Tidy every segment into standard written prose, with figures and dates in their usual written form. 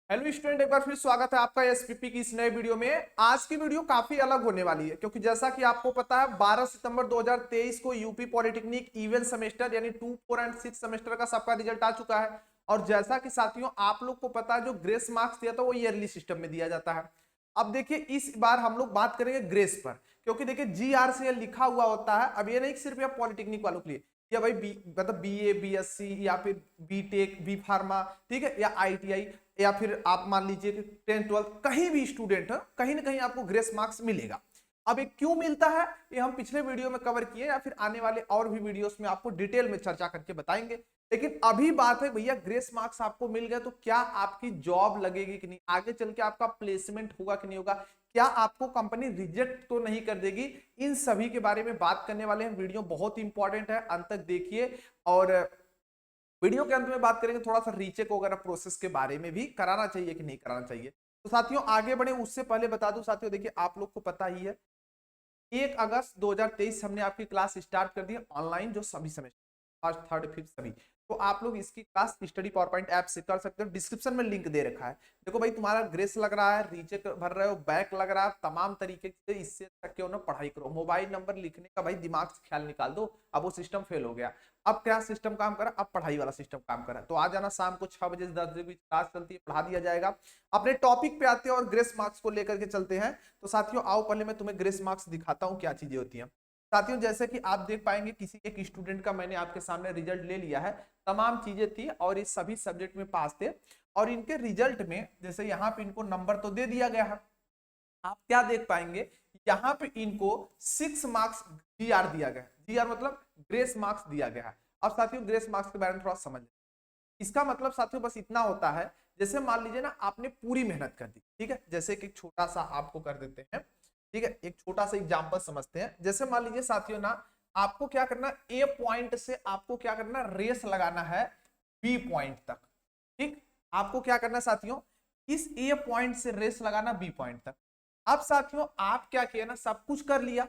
Hello student, एक बार फिर स्वागत है आपका एसपीपी की इस नए वीडियो में। आज की वीडियो काफी अलग होने वाली है क्योंकि जैसा कि आपको पता है 12 सितंबर 2023 को यूपी पॉलिटेक्निक इवन सेमेस्टर यानी 2, 4 एंड 6 सेमेस्टर का सबका रिजल्ट आ चुका है। और जैसा कि साथियों आप लोग को पता है जो ग्रेस मार्क्स दिया था वो ईयरली सिस्टम में दिया जाता है। अब देखिए इस बार हम लोग बात करेंगे ग्रेस पर, क्योंकि देखिए GR से लिखा हुआ होता है। अब ये नहीं सिर्फ या पॉलिटेक्निक वालों के लिए, या भाई मतलब BA BSc या फिर B.Tech B फार्मा, ठीक है, या ITI, या फिर आप मान लीजिए कि 10th 12th कहीं भी स्टूडेंट है, कहीं ना कहीं आपको ग्रेस मार्क्स मिलेगा। अब ये क्यों मिलता है ये हम पिछले वीडियो में कवर किए या फिर आने वाले और भी वीडियोस में आपको डिटेल में चर्चा करके बताएंगे। लेकिन अभी बात है भैया, ग्रेस मार्क्स आपको मिल गए तो क्या आपकी जॉब लगेगी कि नहीं, आगे चल के आपका प्लेसमेंट होगा कि नहीं होगा, क्या आपको कंपनी रिजेक्ट तो नहीं कर देगी, इन सभी के बारे में बात करने वाले हैं। वीडियो बहुत इंपॉर्टेंट है, अंत तक देखिए। और वीडियो के अंत में बात करेंगे थोड़ा सा रीचेक वगैरह प्रोसेस के बारे में भी, कराना चाहिए कि नहीं कराना चाहिए। तो साथियों आगे बढ़े उससे पहले बता दूं साथियों, देखिए आप लोग को पता ही है 1 अगस्त 2023 हमने आपकी क्लास स्टार्ट कर दी ऑनलाइन, जो सभी सेमेस्टर फर्स्ट थर्ड फिफ्थ सभी। तो आप लोग इसकी class study power point app से कर सकते हो, डिस्क्रिप्शन में लिंक दे रखा है। देखो भाई, तुम्हारा ग्रेस लग रहा है, रीचेक भर रहे हो, बैक लग रहा है, तमाम तरीके से इससे अच्छा क्यों ना पढ़ाई करो। मोबाइल नंबर लिखने का भाई दिमाग से ख्याल निकाल दो, अब वो सिस्टम फेल हो गया। अब क्या सिस्टम काम करा, अब पढ़ाई वाला सिस्टम काम करा। तो आ जाना, शाम को 6 बजे से 10 बजे बीच क्लास चलती है, पढ़ा दिया जाएगा। अपने टॉपिक पे आते हैं और ग्रेस मार्क्स को लेकर के चलते हैं। तो साथियों आओ पहले मैं तुम्हें ग्रेस मार्क्स दिखाता हूं क्या चीजें होती हैं। साथियों जैसे कि आप देख पाएंगे किसी एक स्टूडेंट का मैंने आपके सामने रिजल्ट ले लिया है, तमाम चीजें थी और इस सभी सब्जेक्ट में पास थे। और इनके रिजल्ट में जैसे यहाँ पे इनको नंबर तो दे दिया गया है, आप क्या देख पाएंगे यहाँ पे इनको 6 मार्क्स GR दिया गया है। GR मतलब ग्रेस मार्क्स दिया गया है। अब साथियों ग्रेस मार्क्स के बारे में थोड़ा समझ लें। इसका मतलब साथियों बस इतना होता है, जैसे मान लीजिए ना आपने पूरी मेहनत कर दी, ठीक है, जैसे कि छोटा सा आपको कर देते हैं, ठीक है, एक छोटा सा एग्जांपल समझते हैं। जैसे मान लीजिए साथियों ना आपको क्या करना, A पॉइंट से आपको क्या करना, रेस लगाना है B पॉइंट तक। ठीक, आपको क्या करना साथियों, इस A पॉइंट से रेस लगाना B पॉइंट तक। अब साथियों आप क्या किया ना, सब कुछ कर लिया।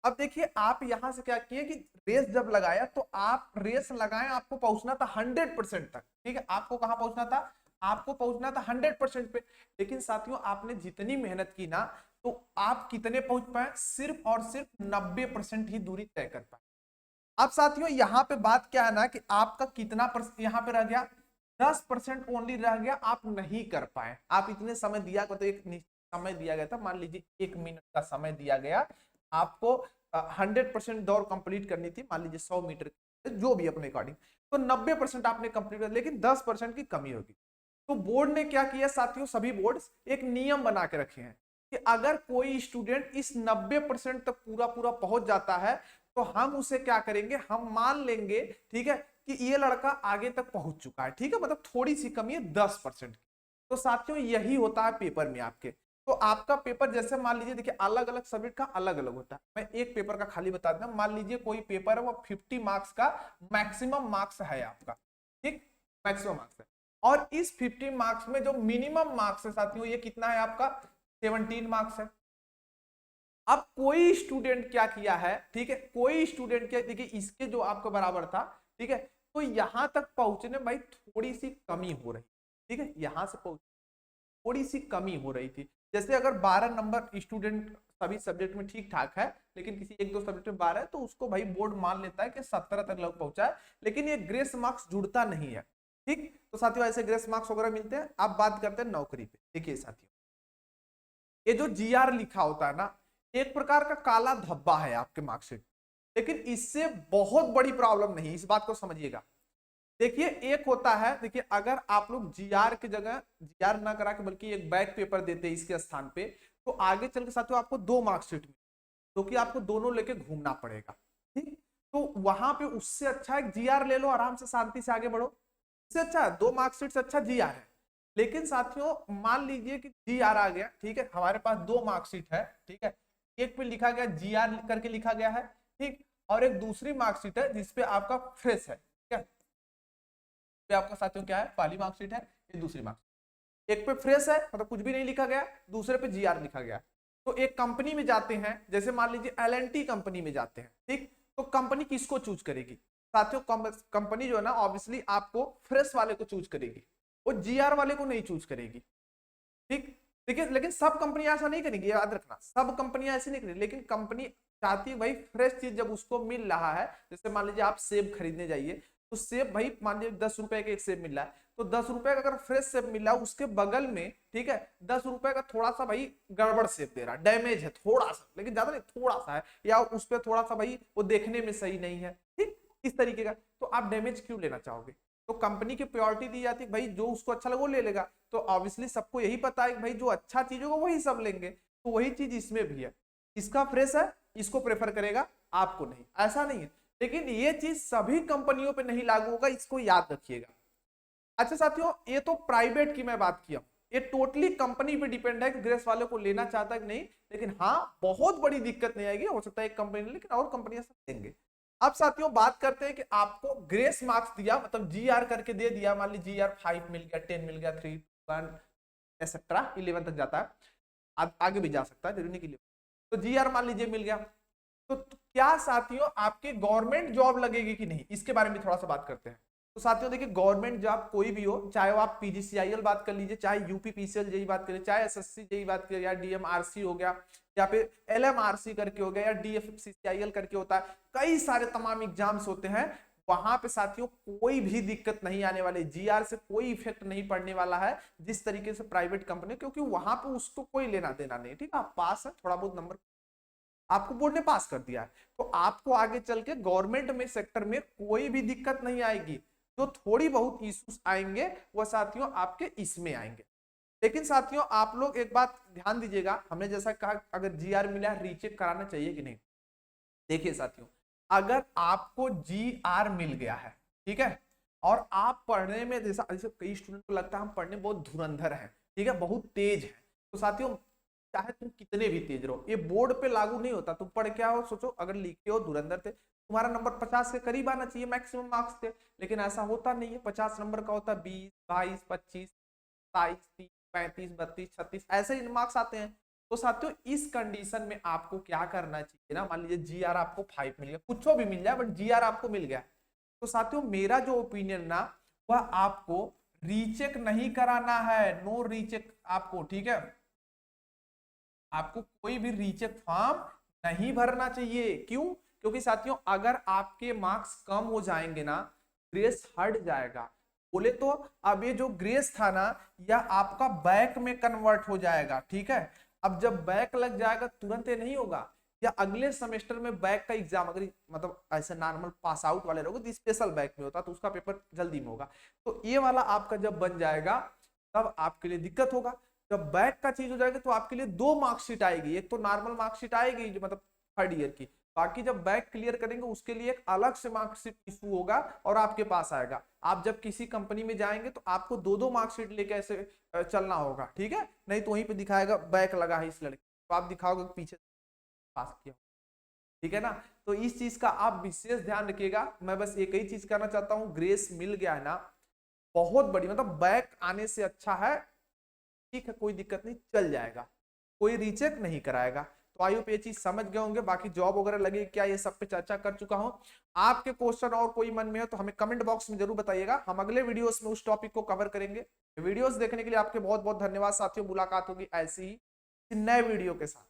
अब देखिए आप यहां से क्या किए कि रेस जब लगाया तो आप रेस लगाए, आपको पहुंचना था 100% तक, ठीक है, आपको कहां पहुंचना था, आपको पहुंचना था 100% पे। लेकिन साथियों आपने जितनी मेहनत की ना, तो आप कितने पहुंच पाए, सिर्फ और सिर्फ 90% ही दूरी तय कर पाए। अब साथियों यहाँ पे बात क्या है ना कि आपका कितना यहाँ पे रह गया, 10% ओनली रह गया, आप नहीं कर पाए। आप इतने समय दिया, तो एक समय दिया गया था, मान लीजिए 1 मिनट का समय दिया गया आपको, 100% दौड़ कंप्लीट करनी थी, मान लीजिए 100 मीटर जो भी अपने अकॉर्डिंग, तो 90% आपने कंप्लीट कर, लेकिन 10% की कमी होगी। तो बोर्ड ने क्या किया साथियों, सभी बोर्ड एक नियम बना के रखे हैं कि अगर कोई स्टूडेंट इस 90% तक पूरा पूरा पहुंच जाता है तो हम उसे क्या करेंगे, हम मान लेंगे, ठीक है, कि ये लड़का आगे तक पहुंच चुका है, ठीक है, मतलब थोड़ी सी कमी है 10% की। तो साथियों यही होता है पेपर में आपके। तो आपका पेपर जैसे मान लीजिए, देखिए अलग अलग सब्जेक्ट का अलग अलग होता है। मैं एक पेपर का खाली बता देता हूं, मान लीजिए कोई पेपर है वो 50 मार्क्स का मैक्सिमम मार्क्स है आपका, ठीक, मैक्सिमम मार्क्स है। और इस 50 मार्क्स में जो मिनिमम मार्क्स है साथियों, ये कितना है आपका, 17 मार्क्स है। अब कोई स्टूडेंट क्या किया है, ठीक है, कोई स्टूडेंट क्या, देखिए इसके जो आपको बराबर था, ठीक है, तो यहां तक पहुंचने भाई थोड़ी सी कमी हो रही, ठीक है, यहां से पहुंच थोड़ी सी कमी हो रही थी। जैसे अगर 12 नंबर स्टूडेंट सभी सब्जेक्ट में ठीक ठाक है, लेकिन किसी एक दो सब्जेक्ट में 12 है, तो उसको भाई बोर्ड मान लेता है कि 17 तक लोग पहुंचा है, लेकिन ये ग्रेस मार्क्स जुड़ता नहीं है। ठीक, तो साथियों ऐसे ग्रेस मार्क्स वगैरह मिलते हैं। अब बात करते हैं नौकरी पे। देखिए साथियों, ये जो GR लिखा होता है ना, एक प्रकार का काला धब्बा है आपके मार्कशीट, लेकिन इससे बहुत बड़ी प्रॉब्लम नहीं, इस बात को समझिएगा। देखिए एक होता है, देखिए अगर आप लोग GR की जगह GR ना करा के बल्कि एक बैक पेपर देते हैं इसके स्थान पे, तो आगे चल के साथियों आपको 2 मार्कशीट में, तो कि आपको दोनों लेके घूमना पड़ेगा। ठीक, तो वहां पे उससे अच्छा है GR ले लो, आराम से शांति से आगे बढ़ो। इससे अच्छा 2 मार्कशीट से अच्छा GR है। लेकिन साथियों मान लीजिए कि GR आ गया, ठीक है, हमारे पास 2 मार्कशीट है, ठीक है, एक पे लिखा गया GR करके लिखा गया है, ठीक, और एक दूसरी मार्कशीट है जिसपे आपका फ्रेश है, ठीक है, पे आपका साथियों क्या है, पहली मार्कशीट है, ये दूसरी मार्कशीट। एक पे फ्रेश है मतलब कुछ भी नहीं लिखा गया, दूसरे पे GR लिखा गया। तो एक कंपनी में जाते हैं, जैसे मान लीजिए L&T कंपनी में जाते हैं, ठीक, तो कंपनी किसको चूज करेगी साथियों, कंपनी जो है ना ऑब्वियसली आपको फ्रेश वाले को चूज करेगी। वो जीआर वाले को नहीं चूज करेगी। ठीक, देखिए लेकिन सब कंपनियां ऐसा नहीं करेंगी, याद रखना, सब कंपनियां ऐसी नहीं करेंगी, लेकिन कंपनी चाहती है भाई फ्रेश चीज जब उसको मिल रहा है, जैसे मान लीजिए आप सेब खरीदने जाइए, तो सेब भाई मान लीजिए 10 रुपए का एक सेब मिल रहा है, तो 10 रुपए का अगर फ्रेश सेब मिल रहा है, उसके बगल में ठीक है 10 रुपए का थोड़ा सा भाई गड़बड़ सेब दे रहा है, डैमेज है थोड़ा सा, लेकिन ज्यादा नहीं थोड़ा सा है, या उस पर थोड़ा सा भाई वो देखने में सही नहीं है, ठीक इस तरीके का, तो आप डैमेज क्यों लेना चाहोगे? तो कंपनी की प्रायोरिटी दी जाती है भाई जो उसको अच्छा लगे वो ले लेगा, तो ऑब्वियसली सबको यही पता है कि भाई जो अच्छा चीज होगा वही सब लेंगे, तो वही चीज इसमें भी है, इसका फ्रेश है इसको प्रेफर करेगा, आपको नहीं, ऐसा नहीं है, लेकिन ये चीज सभी कंपनियों पे नहीं लागू होगा, इसको याद रखिएगा। अच्छा साथियों, ये तो प्राइवेट की मैं बात किया, ये टोटली कंपनी पे डिपेंड है कि ग्रेस वाले को लेना चाहता है कि नहीं, लेकिन हाँ बहुत बड़ी दिक्कत नहीं आएगी, हो सकता है एक कंपनी, लेकिन और कंपनियां सब देंगे। अब साथियों बात करते हैं कि आपको ग्रेस मार्क्स दिया, मतलब जीआर करके दे दिया, मान लीजिए जीआर 5 मिल गया, 10 मिल गया, 3 1 एक्सेट्रा 11 तक जाता है, आगे भी जा सकता है, जरूरी नहीं कि तो जीआर मान लीजिए मिल गया, तो क्या साथियों आपके गवर्नमेंट जॉब लगेगी कि नहीं, इसके बारे में थोड़ा सा बात करते हैं। तो साथियों देखिए गवर्नमेंट जॉब कोई भी हो, चाहे वो आप पीजीसीआईएल बात कर लीजिए, चाहे यूपीपीसीएल जेई बात करिए, चाहे एसएससी जेई बात करिए, या डीएमआरसी हो गया, या फिर एलएमआरसी करके हो गया, या डीएफसीसीआईएल करके होता है, कई सारे तमाम एग्जाम्स होते हैं, वहां पे साथियों कोई भी दिक्कत नहीं आने वाली, जीआर से कोई इफेक्ट नहीं पड़ने वाला है, जिस तरीके से प्राइवेट कंपनी, क्योंकि वहां पे उसको कोई लेना देना नहीं, ठीक है आप पास है, थोड़ा बहुत नंबर आपको बोर्ड ने पास कर दिया है, तो आपको आगे चल के गवर्नमेंट में सेक्टर में कोई भी दिक्कत नहीं आएगी, जो थोड़ी बहुत इश्यूज आएंगे वह साथियों आपके इसमें आएंगे। लेकिन साथियों आप लोग एक बात ध्यान दीजिएगा, हमने जैसा कहा अगर जीआर मिला रीचेक कराना चाहिए कि नहीं। देखिए साथियों अगर आपको जीआर मिल गया है, ठीक है, और आप पढ़ने में जैसा जैसे कई स्टूडेंट को लगता है हम पढ़ने बहुत धुरंधर हैं, ठीक है, बहुत तेज है, तो साथियों चाहे तुम कितने भी तेज रहो, ये बोर्ड पे लागू नहीं होता, तुम पढ़ क्या हो सोचो, अगर लिखे हो धुरंधर थे, तुम्हारा नंबर 50 के करीब आना चाहिए, मैक्सिमम मार्क्स थे, लेकिन ऐसा होता नहीं है, 50 नंबर का होता है 20 22 25 27 30 35 32 36 ऐसे ही मार्क्स आते हैं। तो साथियों इस कंडीशन में आपको क्या करना चाहिए ना, मान लीजिए जीआर आपको 5 मिल गया, कुछ भी मिल जाए बट जीआर आपको मिल गया, तो साथियों मेरा जो ओपिनियन ना वह आपको रीचेक नहीं कराना है, नो रीचेक आपको, ठीक है, आपको कोई भी रीचेक फॉर्म नहीं भरना चाहिए। क्यों? क्योंकि साथियों अगर आपके मार्क्स कम हो जाएंगे ना, ग्रेस हट जाएगा, बोले तो अब ये जो ग्रेस था ना यह आपका बैक में कन्वर्ट हो जाएगा, ठीक है, अब जब बैक लग जाएगा तुरंत ये नहीं होगा, या अगले सेमेस्टर में बैक का एग्जाम अगर मतलब ऐसे नॉर्मल पास आउट वाले रहोगे तो स्पेशल बैक में होता तो उसका पेपर जल्दी में होगा, तो ये वाला आपका जब बन जाएगा तब आपके लिए दिक्कत होगा। जब बैक का चीज हो जाएगा तो आपके लिए 2 मार्कशीट आएगी, एक तो नॉर्मल मार्कशीट आएगी जो मतलब थर्ड ईयर की, बाकी जब बैक क्लियर करेंगे उसके लिए एक अलग से मार्कशीट इशू होगा और आपके पास आएगा। आप जब किसी कंपनी में जाएंगे तो आपको 2 मार्कशीट लेके ऐसे चलना होगा, ठीक है, नहीं तो वहीं पे दिखाएगा बैक लगा है इस लड़के, तो आप दिखाओगे पीछे पास किया, ठीक है ना। तो इस चीज का आप विशेष ध्यान रखिएगा। मैं बस एक ही चीज करना चाहता हूँ, ग्रेस मिल गया है ना बहुत बड़ी, मतलब बैक आने से अच्छा है, ठीक है कोई दिक्कत नहीं, चल जाएगा, कोई रीचेक नहीं कराएगा। तो आई होप ये चीज समझ गए होंगे। बाकी जॉब वगैरह लगे क्या ये सब पे चर्चा कर चुका हूं, आपके क्वेश्चन और कोई मन में हो तो हमें कमेंट बॉक्स में जरूर बताइएगा, हम अगले वीडियोस में उस टॉपिक को कवर करेंगे। वीडियोस देखने के लिए आपके बहुत बहुत धन्यवाद साथियों, मुलाकात होगी ऐसी ही नए वीडियो के साथ।